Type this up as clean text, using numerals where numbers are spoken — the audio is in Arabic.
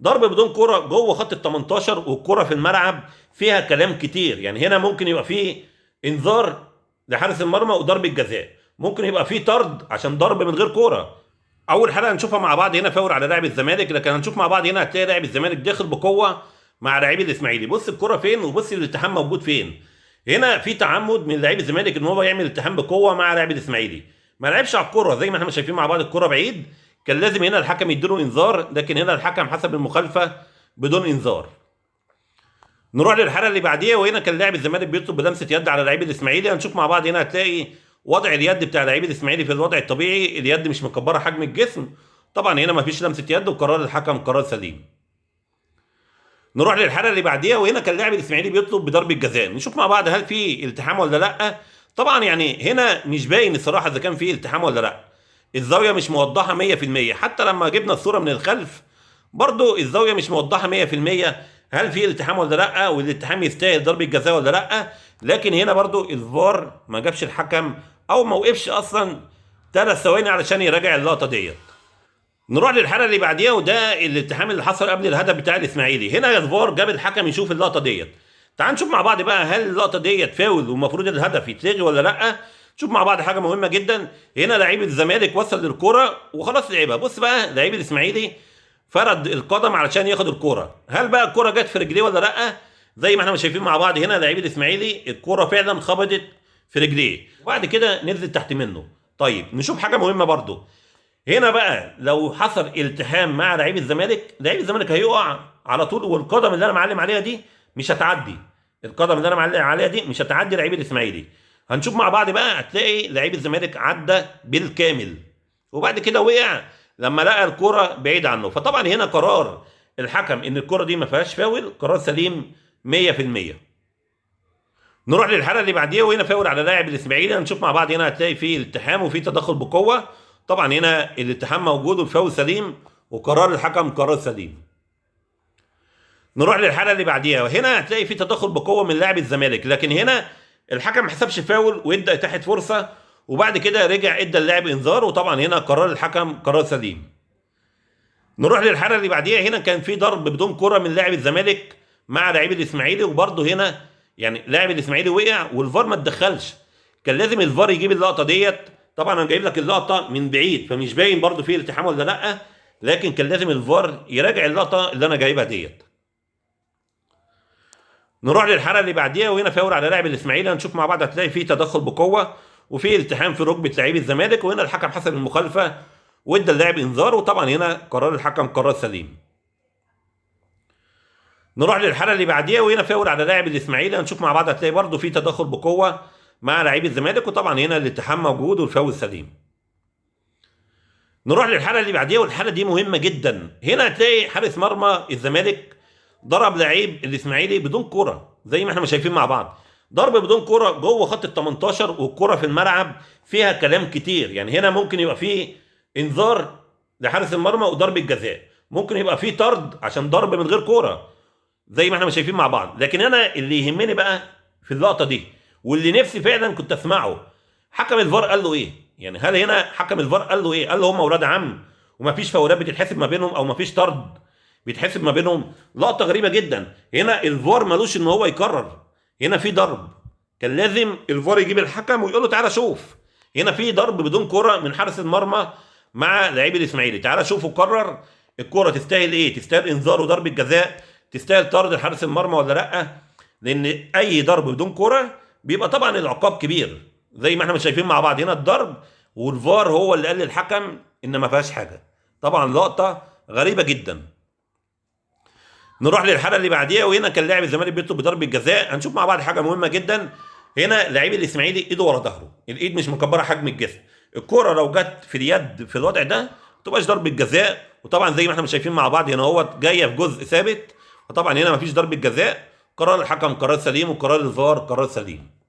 ضرب بدون كرة جوه خط ال 18 والكرة في الملعب فيها كلام كتير. يعني هنا ممكن يبقى فيه انذار لحارس المرمى وضربة جزاء، ممكن يبقى فيه طرد عشان ضرب من غير كرة. اول حاجه هنشوفها مع بعض هنا فاول على لاعب الزمالك، لكن هنشوف مع بعض هنا هتلاقي لاعب الزمالك داخل بقوه مع لاعبي الاسماعيلي. بص الكرة فين وبص الالتحام موجود فين. هنا في تعمد من لاعب الزمالك ان هو يعمل التحام بقوه مع لاعب الاسماعيلي، ما لعبش على الكرة زي ما احنا شايفين مع بعض، الكرة بعيد، كان لازم هنا الحكم يديله انذار، لكن هنا الحكم حسب المخالفه بدون انذار. نروح للحاله اللي بعديها، وهنا كان لاعب الزمالك بيطلب بلمسه يد على لاعب الاسماعيلي. هنشوف مع بعض هنا هتلاقي وضع اليد بتاع لاعب الاسماعيلي في الوضع الطبيعي، اليد مش مكبره حجم الجسم. طبعا هنا مفيش لمسه يد وقرار الحكم قرار سليم. نروح للحاله اللي بعديها، وهنا كان لاعب الاسماعيلي بيطلب بضربه جزاء. نشوف مع بعض هل في التحام ولا لا. طبعا يعني هنا مش باين الصراحه اذا كان في التحام ولا لا، الزاويه مش موضحه 100%، حتى لما جبنا الصوره من الخلف برضو الزاويه مش موضحه 100% هل في التحام ولا لا، والالتحام يستاهل ضربه جزاء ولا لا. لكن هنا برضو الفار ما جابش الحكم او ما وقفش اصلا 3 ثواني علشان يراجع اللقطه ديت. نروح للحاله اللي بعديها، وده الالتحام اللي حصل قبل الهدف بتاع الاسماعيلي. هنا الفار جاب الحكم يشوف اللقطه ديت. تعال نشوف مع بعض بقى هل اللقطه ديت فاول والمفروض الهدف يتلغي ولا لا. شوف مع بعض حاجه مهمه جدا. هنا لعيب الزمالك وصل للكره وخلاص لعبها. بص بقى لعيب الاسماعيلي فرد القدم علشان ياخد الكره، هل بقى الكره جت في رجليه ولا لا؟ زي ما احنا شايفين مع بعض هنا لعيب الاسماعيلي الكره فعلا خبطت في رجليه وبعد كده نزلت تحت منه. طيب نشوف حاجه مهمه برضو. هنا بقى لو حصل التحام مع لعيب الزمالك، لعيب الزمالك هيقع على طول، والقدم اللي انا معلم عليها دي مش هتعدي، القدم اللي انا معلم عليها دي مش هتعدي لعيب الاسماعيلي. هنشوف مع بعض بقى هتلاقي لعيب الزمالك عدى بالكامل وبعد كده وقع لما لقى الكرة بعيد عنه. فطبعا هنا قرار الحكم ان الكرة دي ما فيهاش فاول قرار سليم 100%. نروح للحالة اللي بعديها، وهنا فاول على لاعب الاسماعيلي. هنشوف مع بعض هنا هتلاقي فيه التحام وفيه تدخل بقوة. طبعا هنا الالتحام موجود والفاول سليم وقرار الحكم قرار سليم. نروح للحالة اللي بعديها، وهنا هتلاقي فيه تدخل بقوة من لاعب الزمالك، لكن هنا الحكم ما حسبش فاول وادى اتاحة فرصة وبعد كده رجع ادى اللاعب انذار، وطبعا هنا قرار الحكم قرار سليم. نروح للحالة اللي بعديها، هنا كان في ضرب بدون كرة من لاعب الزمالك مع لاعب الاسماعيلي، وبرضه هنا يعني لاعب الاسماعيلي وقع والفار ما اتدخلش، كان لازم الفار يجيب اللقطة ديت. طبعا انا جايب لك اللقطة من بعيد فمش باين برضه فيه التحام ولا لا، لكن كان لازم الفار يراجع اللقطة اللي انا جايبها ديت. نروح للحالة اللي بعديها، وهنا فاول على لاعب الاسماعيلي. هنشوف مع بعض هتلاقي فيه تدخل بقوة وفي التحام في ركبة لاعب الزمالك، وهنا الحكم حسب المخالفة وادى اللاعب انذار، وطبعا هنا قرار الحكم قرار سليم. نروح للحالة اللي بعديها، وهنا فاول على لاعب الاسماعيلي. هنشوف مع بعض هتلاقي برضه في تدخل بقوة مع لاعب الزمالك، وطبعا هنا الاتحام موجود والفاول سليم. نروح للحالة اللي بعديها، والحالة دي مهمة جدا. هنا هتلاقي حارس مرمى الزمالك ضرب لعيب الاسماعيلي بدون كرة زي ما احنا شايفين مع بعض، ضرب بدون كرة جوه خط ال 18 والكرة في الملعب فيها كلام كتير. يعني هنا ممكن يبقى فيه انذار لحارس المرمى وضربة جزاء، ممكن يبقى فيه طرد عشان ضرب من غير كرة زي ما احنا شايفين مع بعض. لكن انا اللي يهمني بقى في اللقطة دي واللي نفسي فعلا كنت اسمعه، حكم الفار قال له ايه؟ يعني هل هنا حكم الفار قال له ايه؟ قال له هم اولاد عم ومفيش فاولات بتتحسب ما بينهم او مفيش طرد بيتحسب ما بينهم؟ لقطه غريبه جدا. هنا الفار ملوش ان هو يقرر، هنا في ضرب كان لازم الفار يجيب الحكم ويقول له تعالى شوف، هنا في ضرب بدون كره من حارس المرمى مع لاعب الاسماعيلي، تعالى شوف وقرر الكره تستاهل ايه، تستاهل انذار وضربه جزاء، تستاهل طرد لحارس المرمى ولا لا. لان اي ضرب بدون كره بيبقى طبعا العقاب كبير زي ما احنا شايفين مع بعض. هنا الضرب والفار هو اللي قال للحكم ان ما فيهاش حاجه. طبعا لقطه غريبه جدا. نروح للحاله اللي بعديها، وهنا كان لاعب الزمالك بيطلب بضربه جزاء. هنشوف مع بعض حاجه مهمه جدا. هنا لاعب الاسماعيلي ايده ورا ظهره، الايد مش مكبره حجم الجسم، الكره لو جت في اليد في الوضع ده ما تبقاش ضربه جزاء، وطبعا زي ما احنا شايفين مع بعض هنا هو جايه في جزء ثابت، وطبعا هنا ما فيش ضربه جزاء، قرار الحكم قرار سليم وقرار الفار قرار سليم.